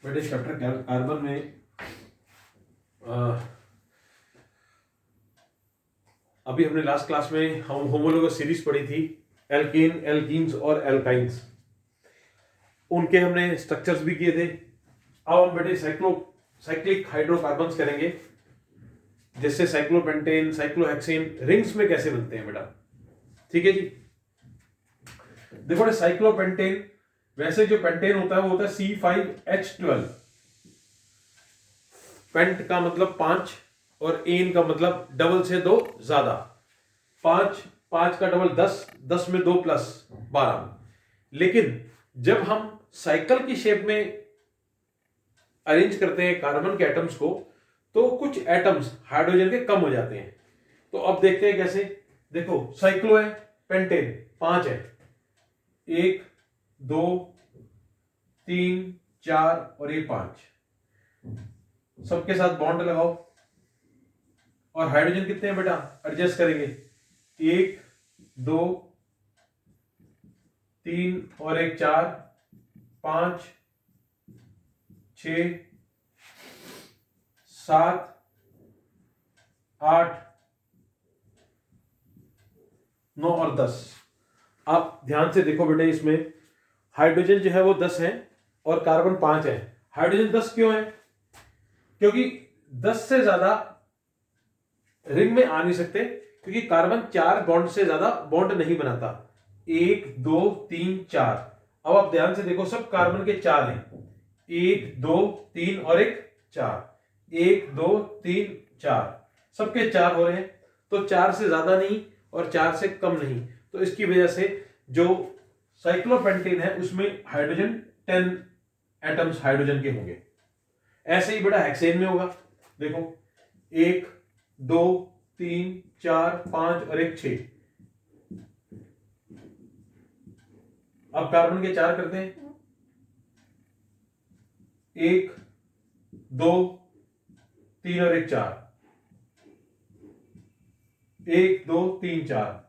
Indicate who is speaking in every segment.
Speaker 1: बेटे chapter carbon में अभी हमने लास्ट क्लास में हम होमोलोगस सीरीज पढ़ी थी, एल्केन, एल्कीन्स और एल्काइंस। उनके हमने स्ट्रक्चर्स भी किए थे। अब हम बेटे साइक्लिक हाइड्रोकार्बन्स करेंगे, जैसे साइक्लोपेंटेन, साइक्लोहेक्सेन रिंग्स में कैसे बनते हैं बेटा। ठीक है जी। देखो साइक्लोपेंटेन, वैसे जो पेंटेन होता है वो होता है C5H12। पेंट का मतलब 5 और एन का मतलब डबल से 2 ज्यादा। 5 का डबल 10, 10 में 2 प्लस 12। लेकिन जब हम साइकिल की शेप में अरेंज करते हैं कार्बन के एटम्स को, तो कुछ एटम्स हाइड्रोजन के कम हो जाते हैं। तो अब देखते हैं कैसे। देखो साइक्लो है, पेंटेन 5 है, 1 2 3 4 और ये 5, सबके साथ बॉन्ड लगाओ। और हाइड्रोजन कितने हैं बेटा, एडजस्ट करेंगे। 1 2 3 और 1 4 5 6 7 8 9 और 10। आप ध्यान से देखो बेटे, इसमें हाइड्रोजन जो है वो 10 है और कार्बन 5 है। हाइड्रोजन 10 क्यों है? क्योंकि 10 से ज्यादा रिंग में आ नहीं सकते, क्योंकि कार्बन 4 बॉन्ड से ज्यादा बॉन्ड नहीं बनाता। 1 2 3 4। अब आप ध्यान से देखो, सब कार्बन के 4 हैं। 1 2 3 और 1 4। 1 2 3 4, सबके 4 हो रहे हैं। तो 4 से ज्यादा नहीं और 4 से कम नहीं। तो इसकी वजह से जो साइक्लोपेंटेन है उसमें हाइड्रोजन 10 एटम्स हाइड्रोजन के होंगे। ऐसे ही बेटा हेक्सेन में होगा। देखो 1 2 3 4 5 और 1 6। अब कार्बन के 4 करते हैं। 1 2 3 और 1 4। 1 2 3 4।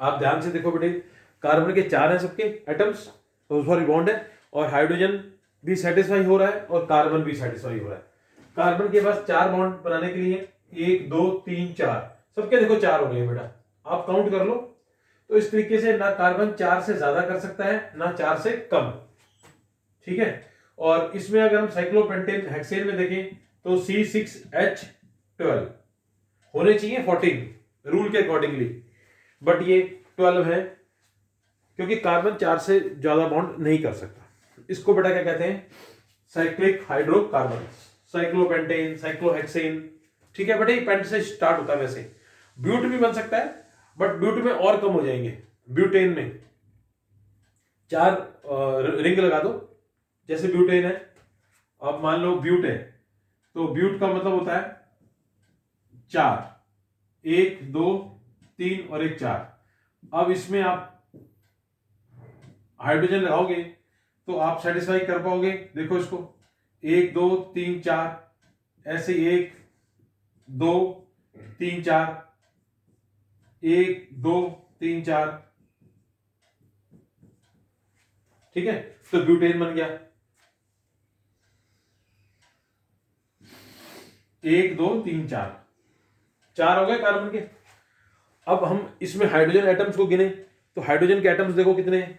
Speaker 1: आप ध्यान से देखो बेटे, कार्बन के 4 हैं सबके एटम्स, सॉरी बॉन्ड है, और हाइड्रोजन भी सेटिस्फाई हो रहा है और कार्बन भी सेटिस्फाई हो रहा है। कार्बन के पास 4 बॉन्ड बनाने के लिए 1 2 3 4, सबके देखो 4 हो गए बेटा। आप काउंट कर लो। तो इस तरीके से ना कार्बन 4 से ज्यादा कर सकता है, ना 4 से कम। ठीक है। और इसमें अगर हम साइक्लोपेंटेन हेक्सेन में देखें तो C6H12 होने चाहिए 14 रूल के अकॉर्डिंगली, बट ये 12 है, क्योंकि कार्बन 4 से ज्यादा बॉन्ड नहीं कर सकता। इसको बेटा क्या कहते हैं? Cyclic hydrocarbon, cyclopentane, cyclohexane. ठीक है बेटा, पेंट से स्टार्ट होता है। वैसे ब्यूट भी बन सकता है, बट ब्यूट में और कम हो जाएंगे। ब्यूटेन में 4 रिंग लगा दो, जैसे ब्यूटेन है। अब मान लो ब्यूट है, तो ब्यूट का मतलब होता है 4, 1 2 3 और 1 4। अब इसमें आप हाइड्रोजन लगाओगे तो आप सेटिस्फाई कर पाओगे। देखो इसको 1 2 3 4, ऐसे 1 2 3 4, 1 2 3 4। ठीक है, तो ब्यूटेन बन गया। 1 2 3 4, 4 हो गए कार्बन के। अब हम इसमें हाइड्रोजन एटम्स को गिने, तो हाइड्रोजन के एटम्स देखो कितने हैं।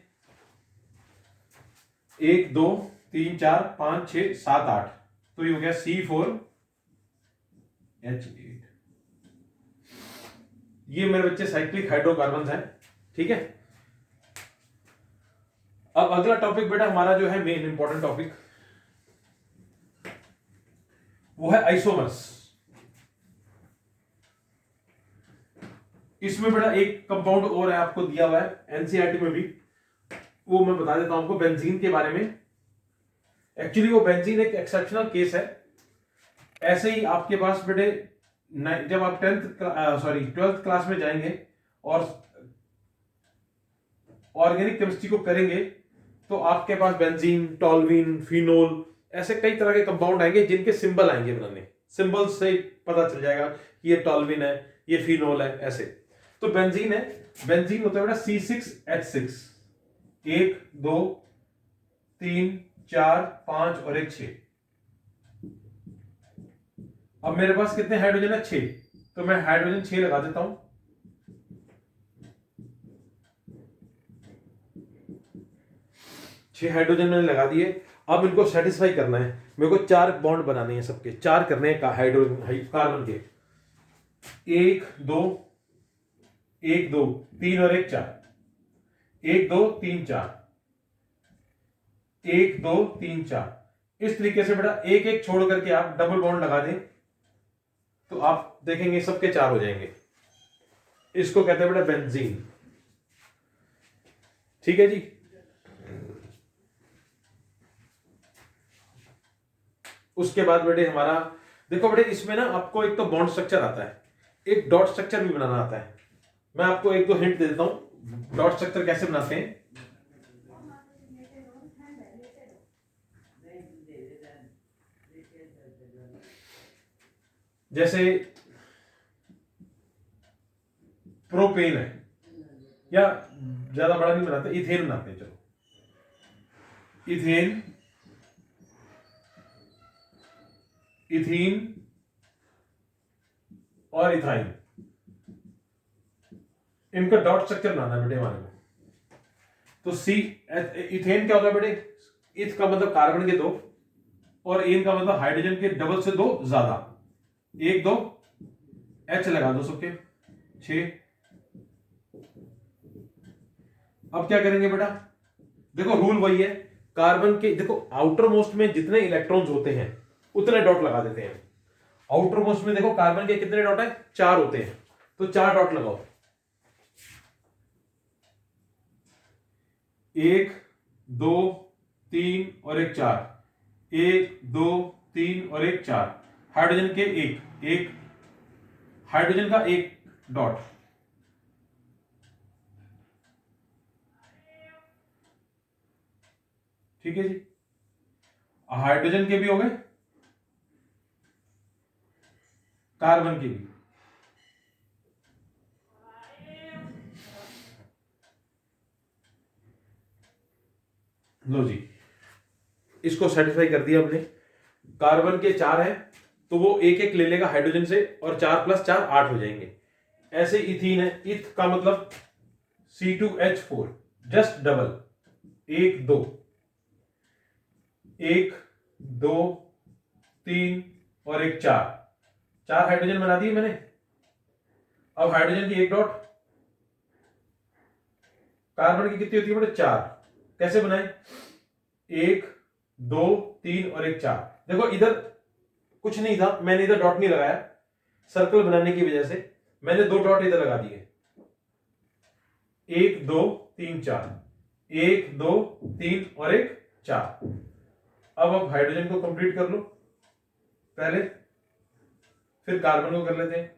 Speaker 1: 1 2 3 4 5 6 7 8। तो ये हो गया C4H8। ये मेरे बच्चे साइक्लिक हाइड्रोकार्बन हैं। ठीक है। अब अगला टॉपिक बेटा हमारा जो है मेन इंपॉर्टेंट टॉपिक, वो है आइसोमर्स। इसमें बेटा एक कंपाउंड और है, आपको दिया हुआ है एनसीईआरटी में भी, वो मैं बता देता हूं आपको, बेंजीन के बारे में। एक्चुअली वो बेंजीन एक एक्सेप्शनल केस है। ऐसे ही आपके पास बेटे जब आप 12th क्लास में जाएंगे और ऑर्गेनिक केमिस्ट्री को करेंगे, तो आपके पास बेंजीन, टॉल्यूइन, फिनोल, ऐसे कई तरह के कंपाउंड आएंगे जिनके सिंबल आएंगे बनाने, सिंबल से पता चल जाएगा कि ये टॉल्विन है, ये फिनोल है, ऐसे। तो बेंजीन है, बेंजीन होता है बेटा C6H6, 1 2 3 4 5 और एक 6। अब मेरे पास कितने हाइड्रोजन है? 6। तो मैं हाइड्रोजन 6 लगा देता हूं। 6 हाइड्रोजन मैंने लगा दिए। अब इनको सेटिस्फाई करना है, मेरे को 4 बॉन्ड बनाने हैं, सबके 4 करने हैं हाइड्रोजन कार्बन के। 1 2 1 2 3 और एक 4, 1 2 3 4, 1 2 3 4। इस तरीके से बेटा एक एक छोड़ करके आप डबल बॉन्ड लगा दें तो आप देखेंगे सबके 4 हो जाएंगे। इसको कहते हैं बेटा बेंजीन। ठीक है जी। उसके बाद बेटे हमारा देखो बेटे, इसमें ना आपको एक तो बॉन्ड स्ट्रक्चर आता है, एक डॉट स्ट्रक्चर भी बनाना आता है। मैं आपको एक दो हिंट दे देता हूं डॉट स्ट्रक्चर कैसे बनाते हैं। जैसे प्रोपेन है, या ज्यादा बड़ा नहीं बनाते, इथेन बनाते हैं। चलो इथेन, इथीन और इथाइन, इनका डॉट स्ट्रक्चर बनाना है बेटे हमारे को। तो सी इथेन क्या होता है बेटे? इथ का मतलब कार्बन के 2 और एन का मतलब हाइड्रोजन के डबल से 2 ज्यादा। 1 2 H लगा दो सबके 6। अब क्या करेंगे बेटा? देखो रूल वही है, कार्बन के देखो आउटर मोस्ट में जितने इलेक्ट्रॉन्स होते हैं उतने डॉट लगा देते हैं। आउटर मोस्ट में देखो कार्बन के कितने डॉट है? 4 होते हैं, तो 4 डॉट लगाओ। 1 2 3 और एक 4, 1 2 3 और एक 4। हाइड्रोजन के एक हाइड्रोजन का 1 डॉट। ठीक है जी। हाइड्रोजन के भी हो गए, कार्बन के भी। लो जी, इसको सेटिस्फाई कर दिया हमने। कार्बन के 4 है तो वो एक एक ले लेगा हाइड्रोजन से, और 4 + 4 8 हो जाएंगे। ऐसे इथीन है, इथ का मतलब C2H4, जस्ट डबल। 1 2 1 2 3 और एक 4। 4 हाइड्रोजन बना दिए मैंने। अब हाइड्रोजन की 1 डॉट, कार्बन की कितनी होती है बेटे? 4। कैसे बनाए? 1 2 3 और एक 4। देखो इधर कुछ नहीं था, मैंने इधर डॉट नहीं लगाया, सर्कल बनाने की वजह से मैंने 2 डॉट इधर लगा दिए। 1 2 3 4, 1 2 3 और एक 4। अब हाइड्रोजन को कंप्लीट कर लो पहले, फिर कार्बन को कर लेते हैं।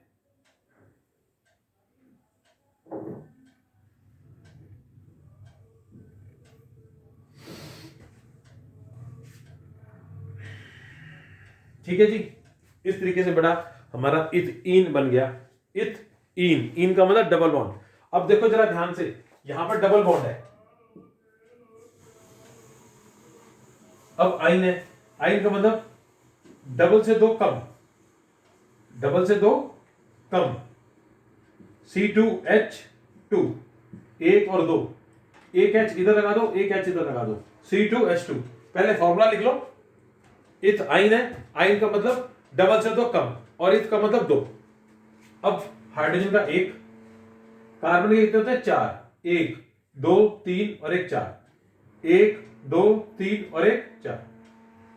Speaker 1: ठीक है जी। इस तरीके से बड़ा हमारा इथीन बन गया। इथीन, इन का मतलब डबल बॉन्ड। अब देखो जरा ध्यान से, यहां पर डबल बॉन्ड है। अब आइन है, आइन का मतलब डबल से 2 कम, डबल से 2 कम। C2H2, 1 और 2, एक H इधर लगा दो, एक H इधर लगा दो, C2H2। पहले फॉर्मूला लिख लो। इथ आइन है, आइन का मतलब डबल से 2 कम, और इथ का मतलब 2। अब हाइड्रोजन का 1, कार्बन के कितने होते हैं? 4, 1 2 3 और एक 4, 1 2 3 और एक 4।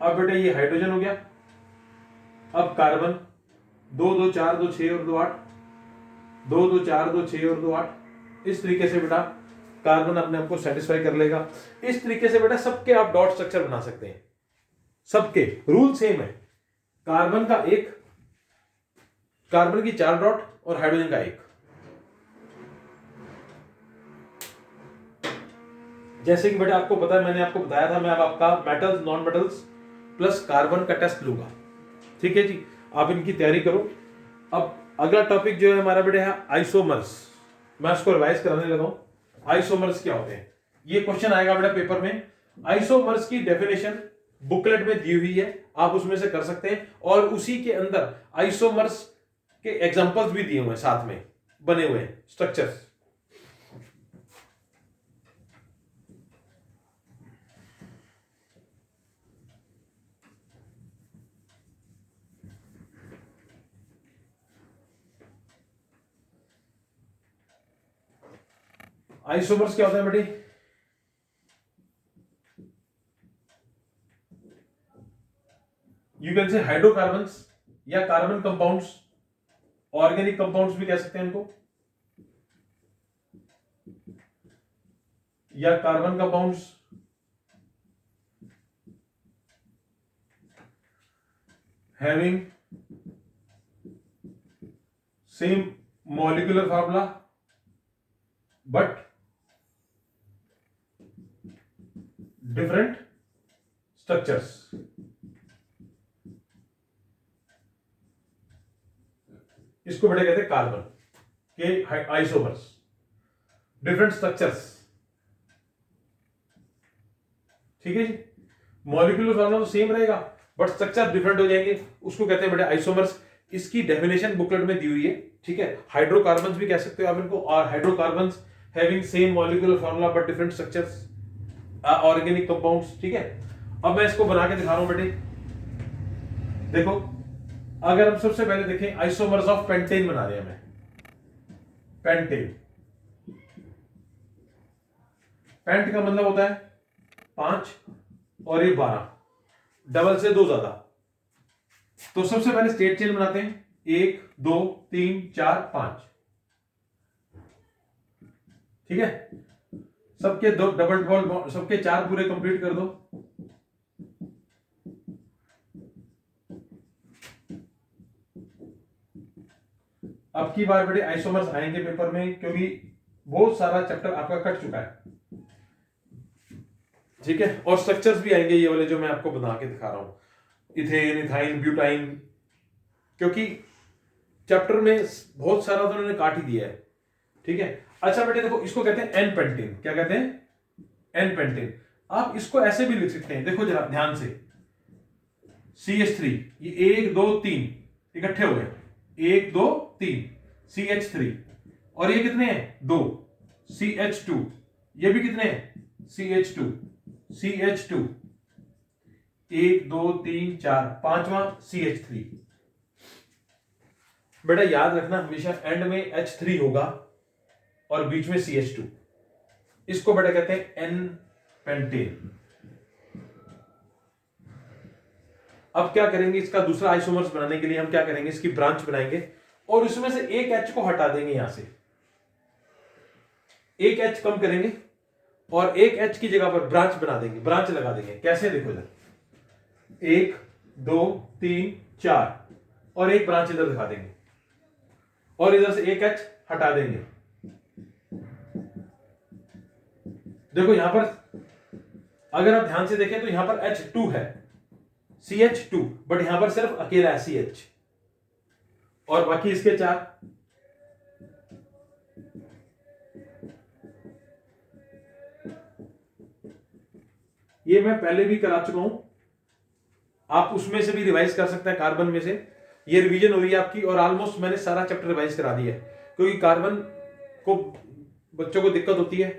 Speaker 1: अब बेटा ये हाइड्रोजन हो गया। अब कार्बन 2 2 4 2 6 और 2 8, 2 2 4 2 6 और 2 8। इस तरीके से बेटा कार्बन अपने आप को सेटिस्फाई कर लेगा। इस तरीके से बेटा सबके आप डॉट स्ट्रक्चर बना सकते हैं, सबके रूल सेम है। कार्बन का 1, कार्बन की 4 डॉट और हाइड्रोजन का 1। जैसे कि बेटा आपको पता है, मैंने आपको बताया था, मैं अब आपका metals non metals plus carbon का टेस्ट लूंगा। ठीक है जी। आप इनकी तैयारी करो। अब अगला टॉपिक जो है हमारा बेटा है आइसोमर्स। मैं उसको रिवाइज कराने लगा हूं। आइसोमर्स क्या होते हैं, ये क्वेश्चन आएगा बेटा पेपर में। आइसोमर्स की डेफिनेशन बुकलेट में दी हुई है, आप उसमें से कर सकते हैं, और उसी के अंदर आइसोमर्स के एग्जांपल्स भी दिए हुए हैं, साथ में बने हुए हैं स्ट्रक्चर्स। आइसोमर्स क्या होता है बेटी, यू कैन से हाइड्रोकार्बन्स या कार्बन कंपाउंड्स, ऑर्गेनिक कंपाउंड्स भी कह सकते हैं इनको, या carbon compounds having same molecular formula but different structures. इसको बेटा कहते हैं कार्बन के आइसोमर्स, डिफरेंट स्ट्रक्चर्स। ठीक है जी, मॉलिक्यूलर फॉर्मूला तो सेम रहेगा बट स्ट्रक्चर डिफरेंट हो जाएंगे, उसको कहते हैं बेटा आइसोमर्स। इसकी डेफिनेशन बुकलेट में दी हुई है। ठीक है, हाइड्रोकार्बन्स भी कह सकते हो आप इनको, और hydrocarbons having same molecular formula but different structures, organic compounds. ठीक है, अब मैं इसको बना के दिखा रहा हूं बेटे। देखो, अगर हम सबसे पहले देखें आइसोमर्स ऑफ पेंटेन बना रहे हैं, मैं पेंटेन। पेंट का मतलब होता है 5 और ये 12, डबल से 2 ज्यादा। तो सबसे पहले स्टेट चेन बनाते हैं, 1 2 3 4 5। ठीक है, सबके 2 डबल डबल, सबके 4 पूरे कंप्लीट कर दो। अब की बार बेटे आइसोमर्स आएंगे पेपर में, क्योंकि बहुत सारा चैप्टर आपका कट चुका है। ठीक है, और स्ट्रक्चर्स भी आएंगे ये वाले जो मैं आपको बना के दिखा रहा हूं, इथेन, इथाइन, ब्यूटाइन, क्योंकि चैप्टर में बहुत सारा तो उन्होंने काट ही दिया है। ठीक है, अच्छा बेटे देखो, इसको कहते हैं एन पेंटेन। क्या कहते हैं? एन पेंटेन। आप इसको ऐसे भी लिख सकते हैं, देखो जरा ध्यान से, CH3, ये 1 2 3 इकट्ठे हो गए, 1 2 3 CH3, और ये कितने हैं? 2 CH2, ये भी कितने हैं? CH2 CH2, 1 2 3 4, पांचवा CH3। बेटा याद रखना, हमेशा एंड में H3 होगा और बीच में CH2। इसको बेटा कहते हैं एन पेंटेन। अब क्या करेंगे, इसका दूसरा आइसोमर्स बनाने के लिए हम क्या करेंगे, इसकी ब्रांच बनाएंगे और इसमें से एक H को हटा देंगे, यहां से एक H कम करेंगे और एक H की जगह पर ब्रांच बना देंगे, ब्रांच लगा देंगे। कैसे, देखो इधर 1 2 3 4 और एक ब्रांच इधर दिखा देंगे, और इधर से एक H हटा देंगे। देखो यहां पर अगर आप ध्यान से देखें तो यहां पर H2 है, CH2, बट यहां पर सिर्फ अकेला है CH, और बाकी इसके 4। ये मैं पहले भी करा चुका हूं, आप उसमें से भी रिवाइज कर सकते हैं, कार्बन में से। ये रिवीजन हो रही है आपकी, और ऑलमोस्ट मैंने सारा चैप्टर रिवाइज करा दिया है, क्योंकि कार्बन को बच्चों को दिक्कत होती है।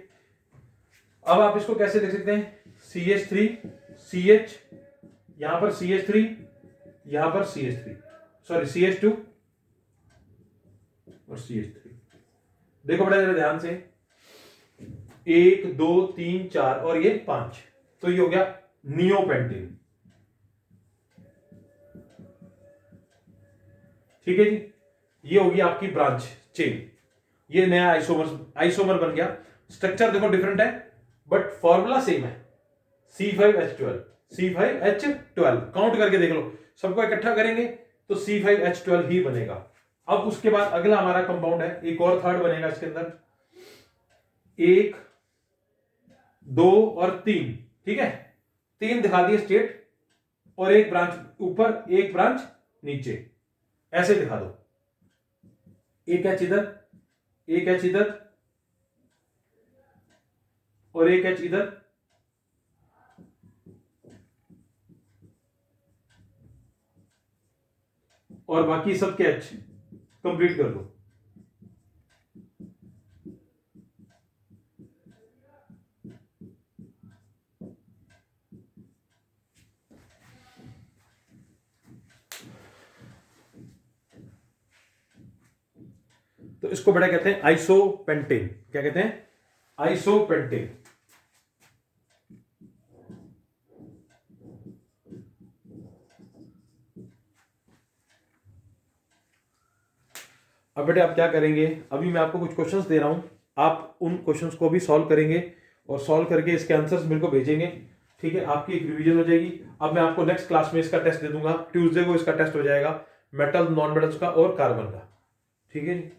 Speaker 1: अब आप इसको कैसे देख सकते हैं, CH3 CH, यहां पर CH3, यहां पर CH3, सॉरी CH2 और CH3। देखो बड़ा जरा ध्यान से, 1 2 3 4 और ये 5, तो ये हो गया नियोपेंटेन। ठीक है जी, ये होगी आपकी ब्रांच चेन। ये नया आइसोमर बन गया। स्ट्रक्चर देखो डिफरेंट है बट फॉर्मूला सेम है, C5H12 C5H12। काउंट करके देख लो, सबको इकट्ठा करेंगे तो C5H12 ही बनेगा। अब उसके बाद अगला हमारा कंपाउंड है, एक और थर्ड बनेगा इसके अंदर, 1 2 और 3। ठीक है, 3 दिखा दिए स्टेट, और एक ब्रांच ऊपर एक ब्रांच नीचे। ऐसे दिखा दो, एक एच इधर, एक एच इधर और एक एच इधर, और बाकी सबके एच कंप्लीट कर दो। तो इसको बड़ा कहते हैं आइसोपेंटेन। क्या कहते हैं? आइसोपेंटेन। अब बेटे आप क्या करेंगे, अभी मैं आपको कुछ क्वेश्चंस दे रहा हूं, आप उन क्वेश्चंस को भी सॉल्व करेंगे और सॉल्व करके इसके आंसर्स मेरे को भेजेंगे। ठीक है, आपकी एक रिवीजन हो जाएगी। अब मैं आपको नेक्स्ट क्लास में इसका टेस्ट दे दूंगा, ट्यूसडे को इसका टेस्ट हो जाएगा, मेटल नॉन मेटल्स का और कार्बन का। ठीक है जी।